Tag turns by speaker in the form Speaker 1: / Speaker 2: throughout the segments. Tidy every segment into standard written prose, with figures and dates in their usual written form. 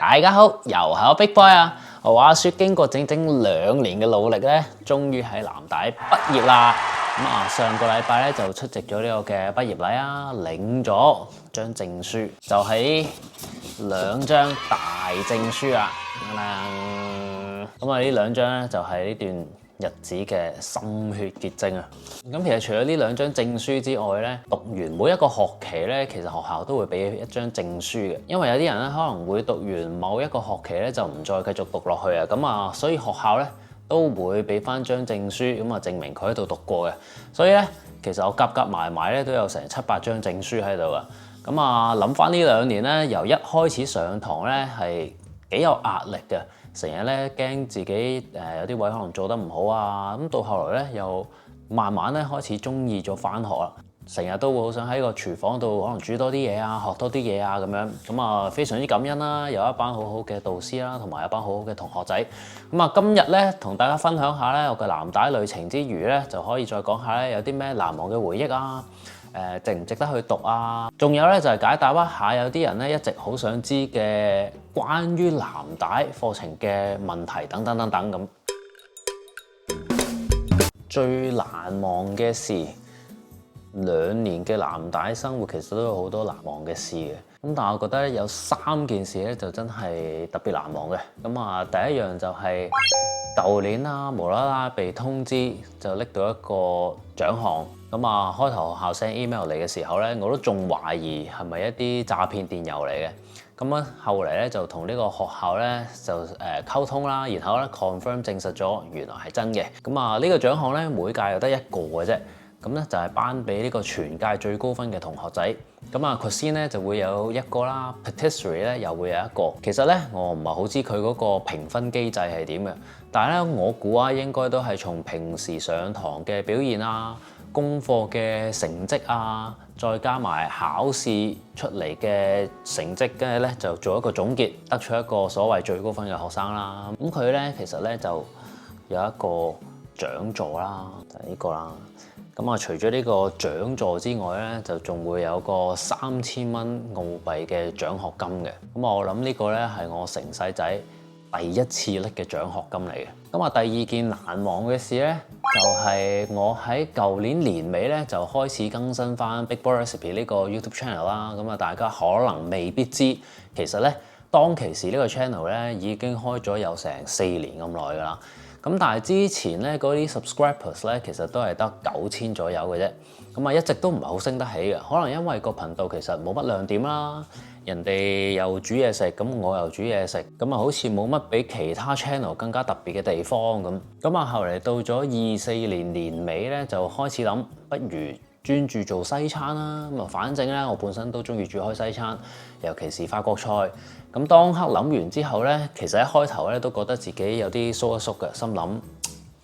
Speaker 1: 大家好，又係我 Big Boy 啊！話說經過整整2年嘅努力咧，終於喺南大畢業啦。上個禮拜咧就出席咗呢個嘅畢業禮啊，領咗張證書，就係2張大證書啊。呢2張咧就係呢段日子嘅心血結晶啊！咁其實除咗呢2張證書之外咧，讀完每一個學期咧，其實學校都會俾一張證書嘅。因為有啲人咧可能會讀完某一個學期咧就唔再繼續讀落去啊，所以學校咧都會俾翻張證書，證明佢喺度讀過嘅。所以咧，其實我夾埋咧都有成7-8張證書喺度啊。諗翻呢2年咧，由一開始上堂咧係幾有壓力嘅。成日咧驚自己有啲位可能做得唔好啊，到後來咧又慢慢咧開始中意咗返學啦。成日都會好想喺個廚房度可能煮多啲嘢啊，學多啲嘢啊咁樣。非常之感恩啦，有一班好好嘅導師啦，同埋一班好好嘅同學仔。今日咧同大家分享下咧我嘅南大旅程之餘咧，就可以再講下咧有啲咩難忘嘅回憶啊。值唔值得去讀啊？仲有咧就係解答一下有啲人咧一直好想知嘅關於南大課程嘅問題等等咁。最難忘嘅事，2年嘅南大生活其實都有好多難忘嘅事嘅。但係我覺得有3件事咧就真係特別難忘嘅。第一樣就係舊年啦，無啦啦被通知就拎到一個獎項。開頭學校 send email 嚟嘅時候咧，我都仲懷疑係咪一啲詐騙電郵嚟嘅。後嚟咧就同呢個學校咧就溝通啦，然後咧 confirm 證實咗原來係真嘅。呢個獎項咧每屆又得1個嘅啫。就係頒俾呢個全屆最高分嘅同學仔。Cuisine 咧就會有1個啦 ，Patisserie 咧又會有1個。其實咧我唔係好知佢嗰個評分機制係點嘅，但係咧我估應該都係從平時上堂嘅表現啊、功課嘅成績啊，再加埋考試出嚟嘅成績，跟住咧就做一個總結，得出一個所謂最高分嘅學生啦。佢咧其實咧就有一個獎座啦，就係呢個啦。除咗呢個獎座之外咧，就仲會有個3000蚊澳幣嘅獎學金嘅。我諗呢個咧係我成世仔第一次拎嘅獎學金嚟嘅。第二件難忘嘅事咧，就係我喺舊年年尾咧就開始更新翻 Big Boy Recipe 呢個 YouTube channel 啦。大家可能未必知，其實咧當其時呢個 channel 咧已經開咗有成4年咁耐㗎啦。但係之前咧嗰啲 subscribers 咧其實都係得9000左右嘅啫。一直都唔係好升得起嘅，可能因為個頻道其實冇乜亮點啦，人哋又煮嘢食，我又煮嘢食，好似冇乜比其他 channel 更加特別嘅地方咁。後嚟到咗24年年尾咧，就開始諗，不如專注做西餐啦。反正咧我本身都中意煮開西餐，尤其是法國菜。當刻諗完之後咧，其實一開頭咧都覺得自己有啲縮一縮嘅，心諗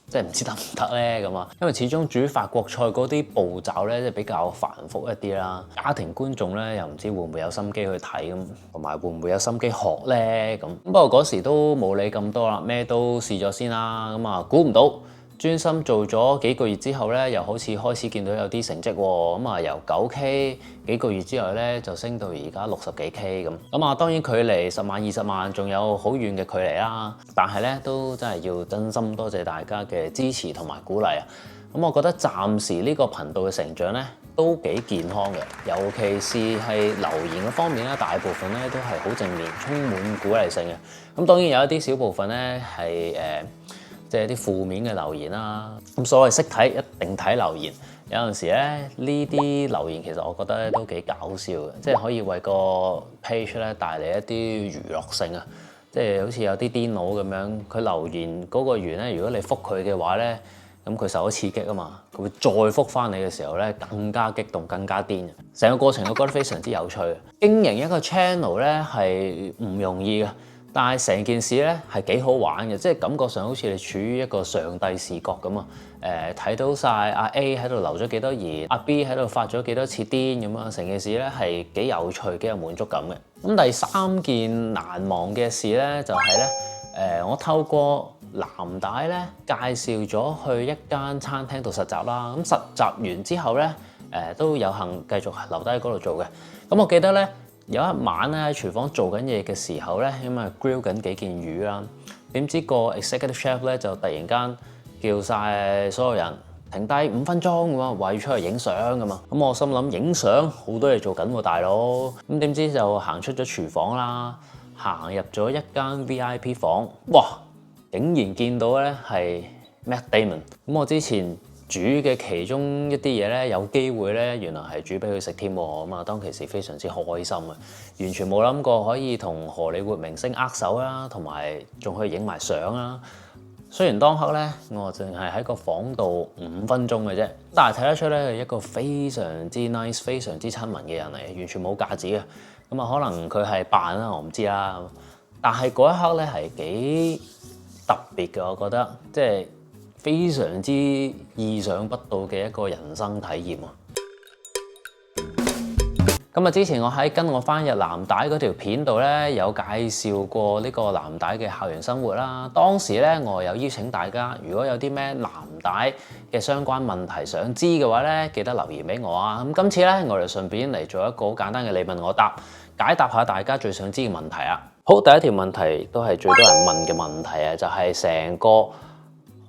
Speaker 1: 即係唔知得唔得咧因為始終煮法國菜嗰啲步驟咧，即係比較繁複一啲啦。家庭觀眾咧又唔知會唔會有心機去睇同埋會唔會有心機學咧不過嗰時都冇理咁多啦，咩都試咗先啦。估唔到專心做咗幾個月之後咧，又好似開始見到有啲成績喎。由 9K 幾個月之後咧，就升到而家60幾K 咁。當然距離10萬20萬仲有好遠嘅距離啦。但係咧都真係要真心多謝大家嘅支持同埋鼓勵啊。我覺得暫時呢個頻道嘅成長咧都幾健康嘅，尤其是係留言嘅方面咧，大部分咧都係好正面，充滿鼓勵性嘅。當然有一啲小部分咧係即係啲負面嘅留言啦。所謂識睇一定睇留言，有陣時咧呢啲留言其實我覺得咧都幾搞笑嘅，即係可以為個 page 咧帶嚟一啲娛樂性啊。即係好似有啲癲佬咁樣，佢留言嗰個完咧，如果你覆佢嘅話咧，佢受咗刺激啊嘛，佢會再覆返你嘅時候咧更加激動、更加癲。成個過程我覺得非常之有趣。經營一個 channel 咧係唔容易嘅。但係成件事咧係幾好玩嘅，即係感覺上好似你處於一個上帝視角咁啊！睇到晒阿 A 喺度留咗幾多言，阿 B 喺度發咗幾多次癲咁啊！成件事咧係幾有趣、幾有滿足感嘅。第3件難忘嘅事咧就係咧，我透過南大咧介紹咗去一間餐廳度實習啦。實習完之後咧，都有幸繼續留低喺嗰度做嘅。我記得咧。有一晚咧喺廚房做緊嘢嘅時候咧，咁啊 grill 緊幾件魚啦，點知個 executive chef 咧就突然間叫晒所有人停低5分鐘咁啊，話要出去影相咁啊。咁我心諗影相好多嘢做緊喎，大佬。咁點知就行出咗廚房啦，行入咗一間 VIP 房，哇！竟然見到咧係 Matt Damon。咁我之前煮嘅其中一啲嘢咧，有機會咧，原來係煮俾佢食添喎。咁啊，當其時非常之開心啊，完全冇諗過可以同荷里活明星握手啦，同埋仲可以影埋相啦。雖然當刻咧，我淨係喺個房度5分鐘嘅啫，但係睇得出咧係一個非常之 nice、非常之親民嘅人嚟，完全冇架子嘅。咁啊，可能佢係扮啦，我唔知啦。但係嗰一刻咧係幾特別嘅，我覺得即係非常之意想不到嘅一個人生體驗啊！咁啊，之前我喺跟我翻日藍帶嗰條片度咧，有介紹過呢個藍帶嘅校園生活啦。當時咧，我有邀請大家，如果有啲咩藍帶嘅相關問題想知嘅話咧，記得留言俾我啊！咁今次咧，我哋順便嚟做一個好簡單嘅你問我答，解答下大家最想知嘅問題啊！好，第一條問題都係最多人問嘅問題啊，就係成個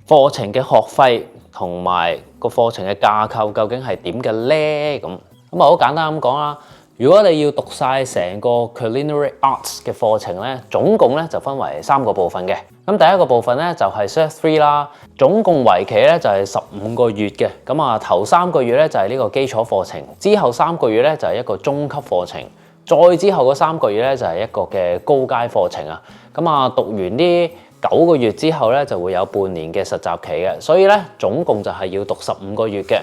Speaker 1: 課程嘅學費同埋個課程嘅架構究竟係點嘅咧？咁啊，好簡單咁講啦。如果你要讀晒成個 Culinary Arts 嘅課程咧，總共咧就分為3個部分嘅。咁第一個部分咧就係 Cert 3啦，總共為期咧就係15個月嘅。咁啊，頭3個月咧就係呢個基礎課程，之後3個月咧就係一個中級課程，再之後嗰3個月咧就係一個嘅高階課程啊。咁啊，讀完呢9個月之後咧就會有半年嘅實習期嘅，所以咧總共就係要讀15個月嘅。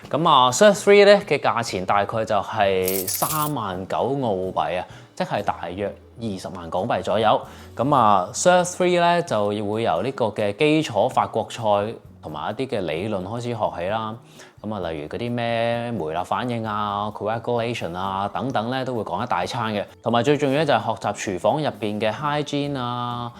Speaker 1: 咁啊 Cert 3咧嘅價錢大概就係39,000澳幣啊，即係大約20萬港幣左右。咁啊 Cert 3咧就會由呢個嘅基礎法國菜同埋一啲嘅理論開始學起啦。咁啊，例如嗰啲咩梅納反應啊、coagulation 啊等等咧，都會講一大餐嘅。同埋最重要咧就係學習廚房入邊嘅 hygiene 啊、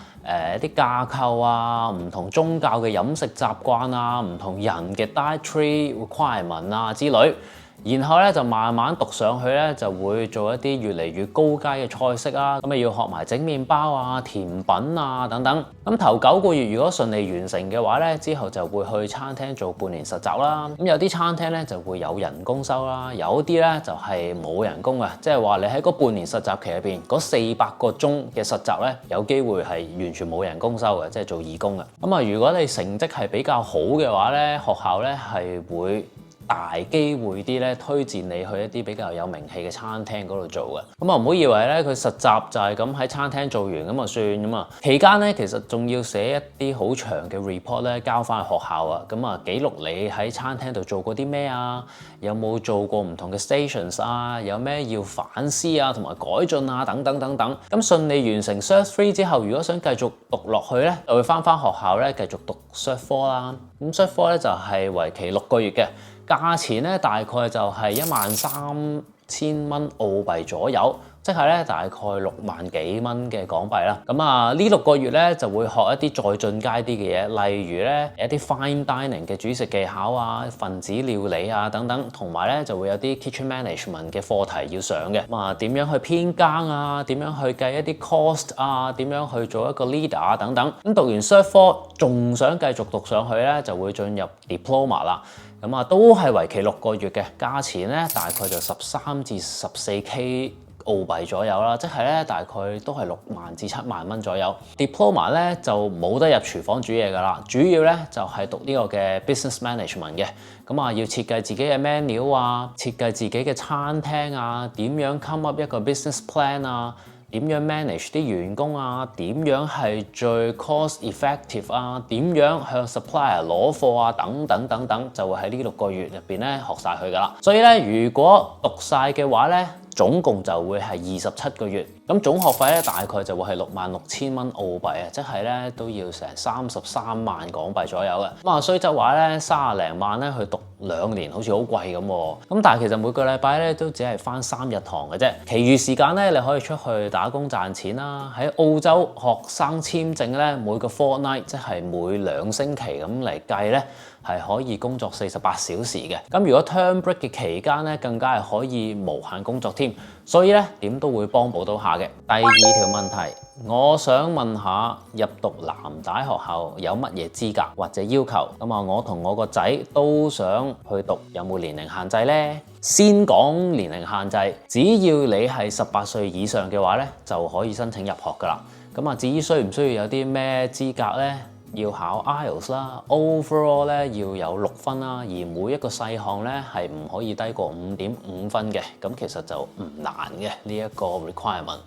Speaker 1: 啲架構啊、唔同宗教嘅飲食習慣啊、唔同人嘅 dietary requirement 啊之類。然後咧就慢慢讀上去咧，就會做一啲越嚟越高階嘅菜式啦。咁啊要學埋整麵包啊、甜品啊等等。咁頭9個月如果順利完成嘅話咧，之後就會去餐廳做半年實習啦。咁有啲餐廳咧就會有人工收啦，有啲咧就係冇人工嘅，即係話你喺嗰半年實習期入邊嗰400個鐘嘅實習咧，有機會係完全冇人工收嘅，即係做義工嘅。咁啊，如果你成績係比較好嘅話咧，學校咧係會大機會啲咧，推薦你去一啲比較有名氣嘅餐廳嗰度做嘅。咁啊，唔好以為咧佢實習就係咁喺餐廳做完咁啊算咁啊。期間咧其實仲要寫一啲好長嘅 report 咧，交翻去學校啊。咁啊，記錄你喺餐廳度做過啲咩啊？有冇做過唔同嘅 stations 啊？有咩要反思啊？同埋改進啊？等等等等。咁順利完成 Cert 3之後，如果想繼續讀落去咧，就會翻學校咧繼續讀 Cert 4啦。咁 Cert 4咧就係為期6個月嘅。價錢咧大概就係13,000蚊澳幣左右，即係咧大概6萬幾蚊嘅港幣啦。咁啊呢6個月咧就會學一啲再進階啲嘅嘢，例如咧一啲 fine dining 嘅煮食技巧啊、分子料理啊等等，同埋咧就會有啲 kitchen management 嘅課題要上嘅。咁啊點樣去編更啊？點樣去計一啲 cost 啊？點樣去做一個 leader 啊？等等。咁讀完 Cert 4仲想繼續讀上去咧，就會進入 diploma 啦。咁啊，都係為期6個月嘅，價錢咧大概就13至14K 澳幣左右啦，即係咧大概都係6萬至7萬蚊左右。Diploma 咧就冇得入廚房煮嘢噶啦，主要咧就係讀呢個嘅 business management 嘅。咁啊，要設計自己嘅 menu 啊，設計自己嘅餐廳啊，點樣 come up 一個 business plan 啊。點樣 manage 啲員工啊？點樣係最 cost effective 啊？點樣向 supplier 攞貨啊？等等等等，就會喺呢6個月入邊咧學晒佢噶啦。所以咧，如果讀晒嘅話咧，總共就會係27個月。咁總學費咧大概就會係66,000蚊澳幣啊，即係咧都要成33萬港幣左右嘅。咁啊，雖則話咧30零萬咧去讀2年好似好貴咁喎。咁但係其實每個禮拜咧都只係返3日堂嘅啫，其餘時間咧你可以出去打工賺錢啦。喺澳洲學生簽證咧，每個 fortnight 即係每2星期咁嚟計咧，係可以工作48小時嘅。咁如果 term break 嘅期間咧，更加係可以無限工作添。所以咧點都會幫補到下嘅。第2條問題，我想問下入讀藍帶學校有乜嘢資格或者要求？咁啊，我同我個仔都想去讀，有冇年齡限制呢？先講年齡限制，只要你係18歲以上嘅話咧，就可以申請入學噶啦。咁啊，至於需唔需要有啲咩資格呢？要考 IELTS 啦 ，overall 咧要有6分啦，而每一個細項咧係唔可以低過5.5分嘅，咁其實就唔難嘅呢一個 requirement。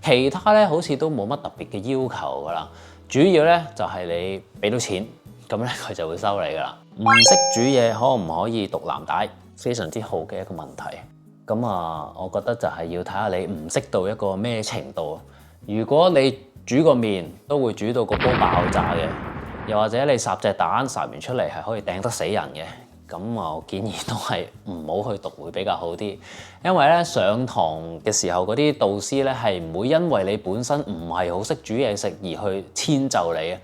Speaker 1: 其他咧好似都冇乜特別嘅要求噶啦，主要咧就係你俾到錢，咁咧佢就會收你噶啦。唔識煮嘢可唔可以讀藍帶？非常之好嘅一個問題。咁啊，我覺得就係要睇下你唔識到一個咩程度。如果你煮個麵都會煮到個煲爆炸嘅，又或者你烚隻蛋烚完出嚟係可以掟得死人嘅，咁我建議都係唔好去讀會比較好啲。因為咧上堂嘅時候嗰啲導師咧係唔會因為你本身唔係好識煮嘢食而去遷就你嘅，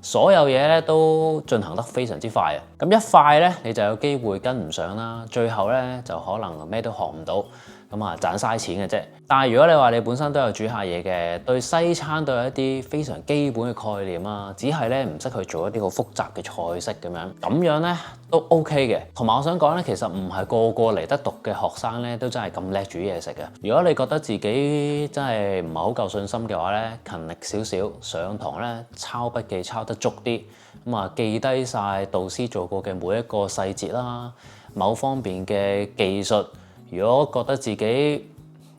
Speaker 1: 所有嘢咧都進行得非常之快啊！咁一快咧你就有機會跟唔上啦，最後咧就可能咩都學唔到。咁啊，賺嘥錢嘅啫。但係如果你話你本身都有煮下嘢嘅，對西餐都有一啲非常基本嘅概念啊，只係咧唔識去做一啲好複雜嘅菜式咁樣咧都 OK 嘅。同埋我想講咧，其實唔係個個嚟得讀嘅學生咧都真係咁叻煮嘢食嘅。如果你覺得自己真係唔係好夠信心嘅話咧，勤力少少，上堂咧抄筆記抄得足啲，咁啊記低晒導師做過嘅每一個細節啦，某方面嘅技術。如果覺得自己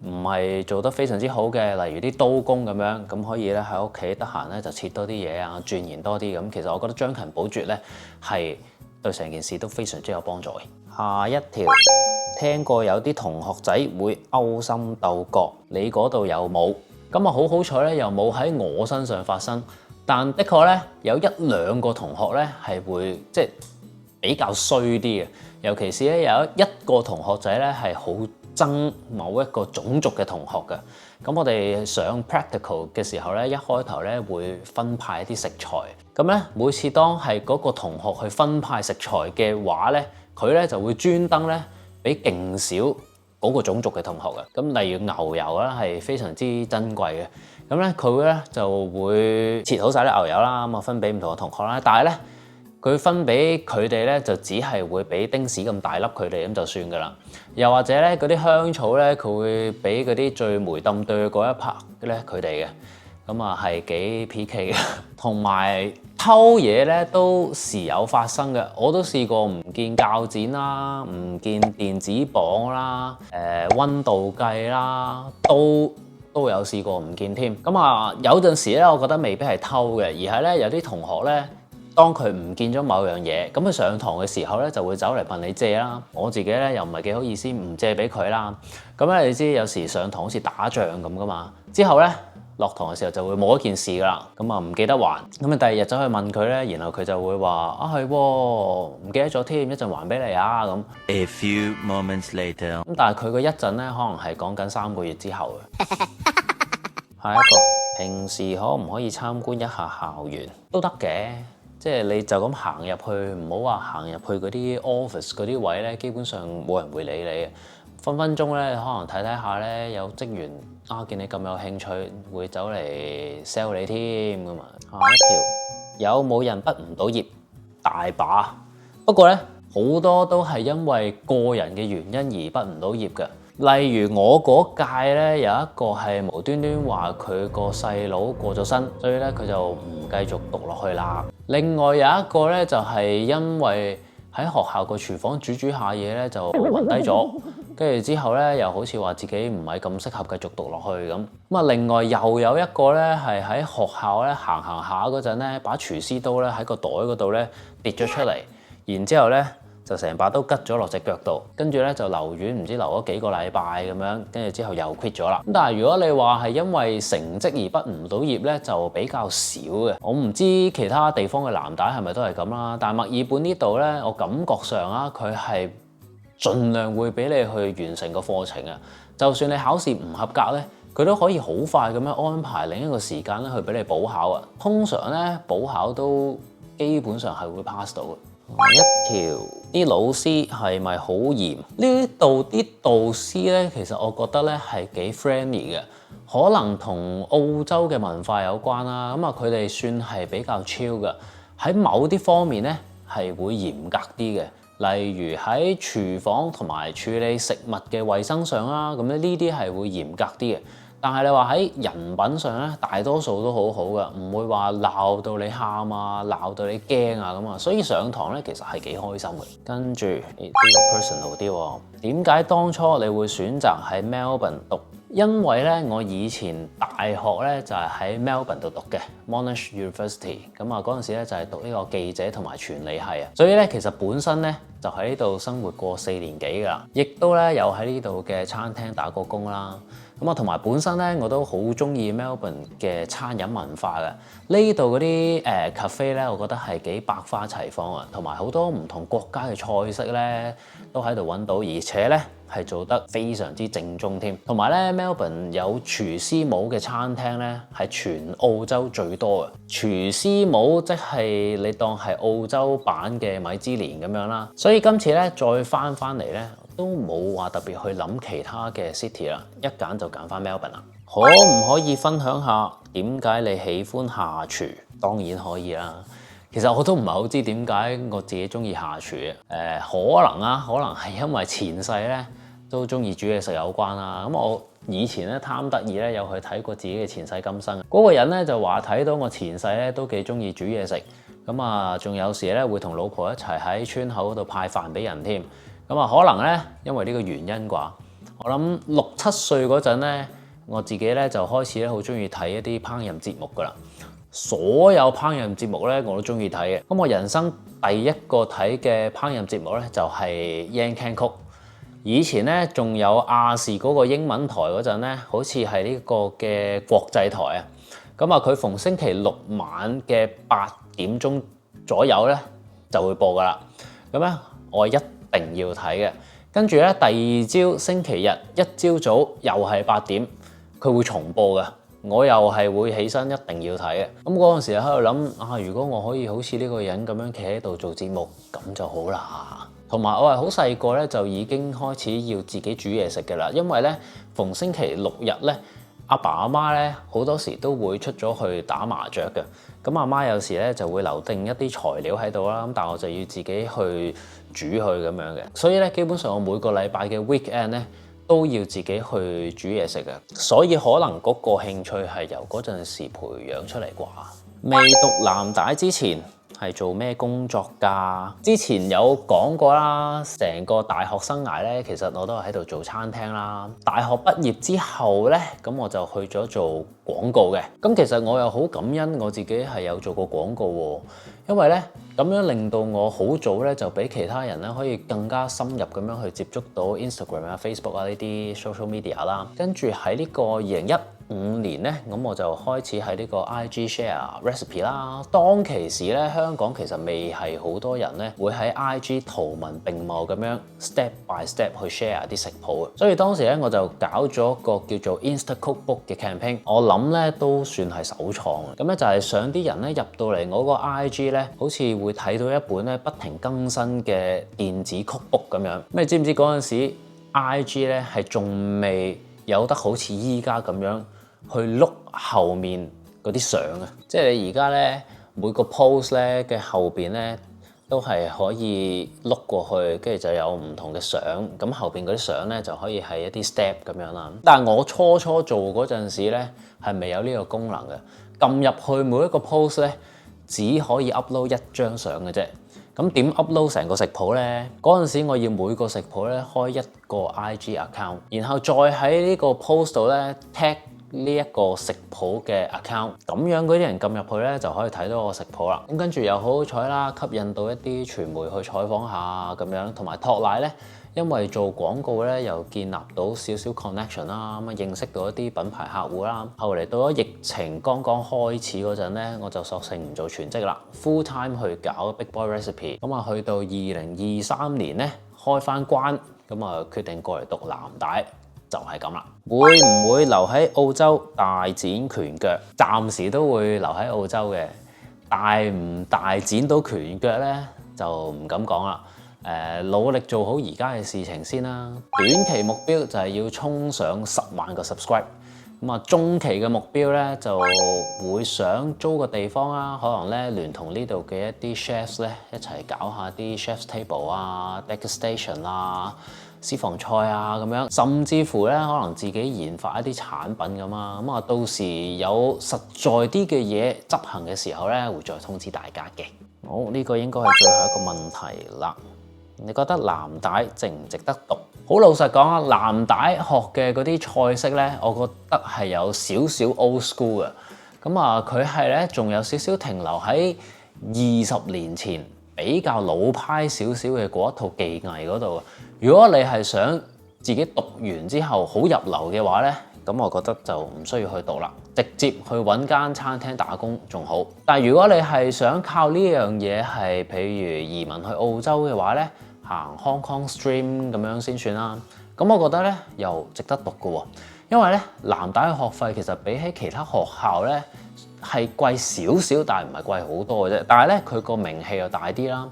Speaker 1: 唔係做得非常之好嘅，例如啲刀工咁樣，咁可以咧喺屋企得閒咧就切多啲嘢啊，鑽研多啲咁。其實我覺得將勤補拙咧係對成件事都非常之有幫助嘅。下一條，聽過有啲同學仔會勾心鬥角，你嗰度有冇？咁啊好彩咧，又冇喺我身上發生，但的確咧有1-2個同學咧係會即係比較衰啲嘅。尤其是咧有一個同學仔咧係好憎某一個種族嘅同學嘅，咁我哋上 practical 嘅時候咧，一開頭咧會分派一啲食材，咁咧每次當係嗰個同學去分派食材嘅話咧，佢咧就會專登咧俾勁少嗰個種族嘅同學嘅，咁例如牛油啦係非常之珍貴嘅，咁咧佢咧就會切好晒啲牛油啦，咁啊分俾唔同嘅同學啦，但係咧佢分俾佢哋咧，就只係會俾丁屎咁大粒佢哋咁就算噶啦。又或者咧，嗰啲香草咧，佢會俾嗰啲最霉抌對嗰一 part 咧佢哋嘅。咁啊係幾 PK 嘅。同埋偷嘢咧都時有發生嘅，我都試過唔見鉸剪啦，唔見電子磅啦，溫度計啦，都有試過唔見添。咁啊有陣時咧，我覺得未必係偷嘅，而係咧有啲同學咧。當佢唔見咗某樣嘢，咁佢上堂嘅時候咧就會走嚟問你借啦。我自己咧又唔係幾好意思唔借俾佢啦。咁咧你知有時上堂好似打仗咁噶嘛。之後咧落堂嘅時候就會冇一件事噶啦。咁啊唔記得還，咁啊第2日走去問佢咧，然後佢就會話啊係喎，唔記得咗添，一陣還俾你啊咁。A few moments later。咁但係佢個一陣咧可能係講緊3個月之後嘅。下一個，平時可唔可以參觀一下校園？都得嘅。即係你就咁行入去，唔好話行入去嗰啲 office 嗰啲位咧，基本上冇人會理你嘅。分分鐘咧，可能睇睇下咧，有職員啊見你咁有興趣，會走嚟 sell 你添㗎嘛。下一條，有冇人畢唔到業？大把，不過咧好多都係因為個人嘅原因而畢唔到業嘅。例如我嗰屆咧有一個係無端端話佢個細佬過咗身，所以咧佢就唔繼續讀落去啦。另外有一個咧就係因為喺學校個廚房煮下嘢咧就暈低咗，跟住之後咧又好似話自己唔係咁適合繼續讀落去咁。咁啊另外又有一個咧係喺學校咧行下嗰陣咧把廚師刀咧喺個袋嗰度咧跌咗出嚟，然之後咧就成把刀拮咗落隻腳度，跟住咧就留院，唔知留咗幾個禮拜咁樣，跟住之後又 quit 咗啦。咁但係如果你話係因為成績而畢唔到業咧，就比較少嘅。我唔知其他地方嘅藍帶係咪都係咁啦，但係墨爾本呢度咧，我感覺上啊，佢係盡量會俾你去完成個課程啊。就算你考試唔合格咧，佢都可以好快咁樣安排另一個時間咧去俾你補考啊。通常咧補考都基本上係會 pass 到嘅。一條啲老師係咪好嚴？呢度啲導師咧，其實我覺得咧係幾 friendly 嘅，可能同澳洲嘅文化有關啦。咁啊，佢哋算係比較 chill 嘅，喺某啲方面咧係會嚴格啲嘅。例如喺廚房同埋處理食物嘅衛生上啦，咁咧呢啲係會嚴格啲嘅。但係你話喺人品上咧，大多數都好好㗎，唔會話鬧到你喊啊，鬧到你驚啊咁啊。所以上堂咧其實係幾開心嘅。跟住呢個 personal 啲喎，點解當初你會選擇喺 Melbourne 讀？因為咧，我以前大學咧就係喺 Melbourne 度讀嘅 Monash University，咁啊嗰陣時咧就係讀呢個記者同埋傳理系啊，所以咧其實本身咧就喺呢度生活過4年幾㗎啦，亦都咧有喺呢度嘅餐廳打過工啦。咁啊，同埋本身咧我都好中意 Melbourne 嘅餐飲文化嘅，呢度嗰啲cafe 咧，我覺得係幾百花齊放啊，同埋好多唔同國家嘅菜式咧都喺度揾到，而且咧係做得非常之正宗添。同埋咧 Melbourne 有廚師帽嘅餐廳咧係全澳洲最多嘅，廚師帽即係你當係澳洲版嘅米芝蓮咁樣啦。所以今次咧再翻嚟咧，都冇話特別去諗其他嘅 city 啦，一揀就揀翻 Melbourne 啦。可唔可以分享下點解你喜歡下廚？當然可以啦。其實我都唔係好知點解我自己中意下廚嘅。可能係因為前世咧都中意煮嘢食有關啦。咁我以前咧貪得意咧有去睇過自己嘅前世今生。嗰個人咧就話睇到我前世咧都幾中意煮嘢食。咁啊，仲有時咧會同老婆一齊喺村口嗰度派飯俾人添。咁啊，可能咧因為呢個原因啩。我諗6、7歲嗰陣咧，我自己咧就開始咧好中意睇一啲烹飪節目噶啦。所有烹飪節目咧我都中意睇嘅。咁我人生第一個睇嘅烹飪節目咧就係 Yan Can Cook。以前咧仲有亞視嗰個英文台嗰陣咧，好似係呢個嘅國際台啊。咁啊，佢逢星期6晚嘅8點鐘左右咧就會播噶啦。咁咧我一定要睇嘅。跟住咧第二朝星期日一朝早又係8點，佢會重播嘅。我又係會起身一定要睇嘅。咁嗰陣時喺度諗啊，如果我可以好似呢個人咁樣企喺度做節目，咁就好啦。同埋我係好細個咧就已經開始要自己煮嘢食嘅啦，因為咧逢星期6日咧，阿爸阿媽咧好多時都會出咗去打麻雀嘅。咁阿媽有時咧就會留定一啲材料喺度啦，咁但係我就要自己去煮佢咁樣嘅。所以咧基本上我每個禮拜嘅 weekend 咧都要自己去煮嘢食嘅，所以可能嗰個興趣係由嗰陣時培養出嚟啩。未讀藍帶之前係做咩工作㗎？之前有講過啦，成個大學生涯咧，其實我都係喺度做餐廳啦。大學畢業之後咧，咁我就去咗做廣告嘅。咁其實我又好感恩我自己係有做過廣告喎，因為咧咁樣令到我好早咧就比其他人咧可以更加深入咁樣去接觸到 Instagram 啊、Facebook 啊呢啲 social media 啦。跟住喺呢個2015年咧，咁我就開始喺呢個 IG share recipe 啦。當其時咧，香港其實未係好多人咧會喺 IG 圖文並茂咁樣 step by step 去 share 啲食譜，所以當時咧我就搞咗個叫做 Insta Cookbook 嘅 campaign。我諗咧都算係首創啊。咁咧就係想啲人咧入到嚟我個 IG 咧，好似會睇到一本咧不停更新嘅電子 cookbook 咁樣。咁你知唔知嗰陣時 IG 咧係仲未有得好似依家咁樣去碌後面嗰啲相啊？即係你而家咧每個 post 咧嘅後邊咧都係可以碌過去，跟住就有唔同嘅相。咁後邊嗰啲相咧就可以係一啲 step 咁樣啦。但係我初做嗰陣時咧係未有呢個功能嘅。撳入去每一個 post 咧只可以 upload 1張相嘅啫。咁點 upload 成個食譜咧？嗰陣時我要每個食譜咧開一個 IG account，然後再喺呢個 post 度咧 tag 呢一個食譜嘅 account，咁樣嗰啲人撳入去咧就可以睇到個食譜啦。咁跟住又好好彩啦，吸引到一啲傳媒去採訪下咁樣，同埋托奶咧。因為做廣告咧，又建立到少少 connection 啦，咁啊認識到一啲品牌客戶啦。後嚟到咗疫情剛剛開始嗰陣咧，我就索性唔做全職啦 ，full time 去搞 Big Boy Recipe。咁啊，去到2023年咧開翻關，咁啊決定過嚟讀藍帶，就係咁啦。會唔會留喺澳洲大展拳腳？暫時都會留喺澳洲嘅，大唔大展到拳腳咧就唔敢講啦。努力做好而家嘅事情先啦。短期目標就係要衝上10萬個 subscribe。咁啊，中期嘅目標咧就會想租個地方啦，可能咧聯同呢度嘅一啲 chefs 咧一齊搞下啲 chef's table 啊、degustation 啊、私房菜啊咁樣，甚至乎咧可能自己研發一啲產品咁啊。咁啊，到時有實在啲嘅嘢執行嘅時候咧，會再通知大家嘅。好，呢個應該係最後一個問題啦。你覺得藍帶值唔值得讀？好老實講啊，藍帶學嘅嗰啲菜式咧，我覺得係有少少 old school 嘅。咁啊，佢係咧仲有少少停留喺20年前比較老派少少嘅嗰一套技藝嗰度。如果你係想自己讀完之後好入流嘅話咧，咁我覺得就唔需要去讀啦，直接去揾間餐廳打工仲好。但係如果你係想靠呢樣嘢係譬如移民去澳洲嘅話咧，行 Hong Kong Stream 咁樣先算啦。咁我覺得咧又值得讀嘅喎，因為咧藍帶嘅學費其實比起其他學校咧係貴少少，但係唔係貴好多嘅啫。但係咧佢個名氣又大啲啦。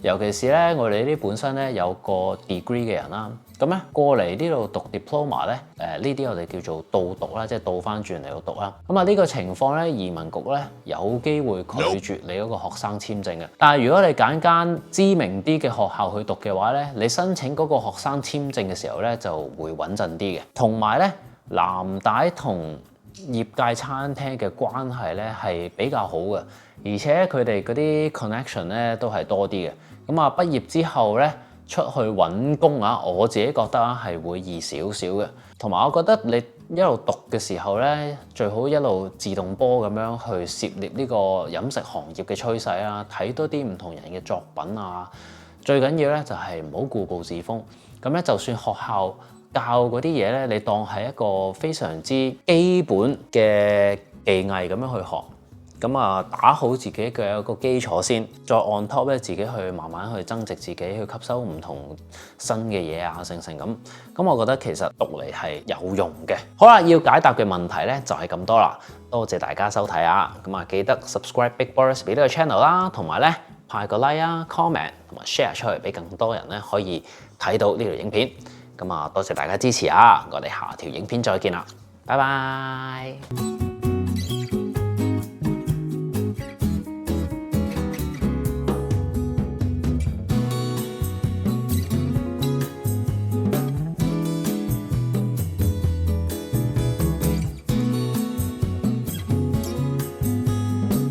Speaker 1: 尤其是咧，我哋呢啲本身咧有個 degree 嘅人啦，咁咧過嚟呢度讀 diploma 咧，呢啲我哋叫做倒讀啦，即係倒翻轉嚟度讀啦。咁啊呢個情況咧，移民局咧有機會拒絕你嗰個學生簽證嘅。但係如果你揀間知名啲嘅學校去讀嘅話咧，你申請嗰個學生簽證嘅時候咧就會穩陣啲嘅。同埋咧，藍帶同業界餐廳嘅關係咧係比較好嘅，而且佢哋嗰啲 connection 咧都係多啲嘅。咁啊，畢業之後咧出去揾工啊，我自己覺得啊係會易少少嘅。同埋我覺得你一路讀嘅時候咧，最好一路自動波咁樣去涉獵呢個飲食行業嘅趨勢啊，睇多啲唔同人嘅作品啊。最緊要咧就係唔好固步自封。咁咧，就算學校教嗰啲嘢咧，你當係一個非常之基本嘅技藝咁樣去學。咁啊，打好自己嘅一個基礎先，再 on top 咧，自己去慢慢去增值自己，去吸收唔同新嘅嘢啊，成咁。咁我覺得其實讀嚟係有用嘅。好啦，要解答嘅問題咧就係咁多啦。多謝大家收睇啊！咁啊，記得 subscribe Big Boy Recipe 呢個 channel 啦，同埋咧派個 like 啊、comment 同埋 share 出去俾更多人咧可以睇到呢條影片。咁啊，多謝大家支持啊！我哋下條影片再見啦，拜拜。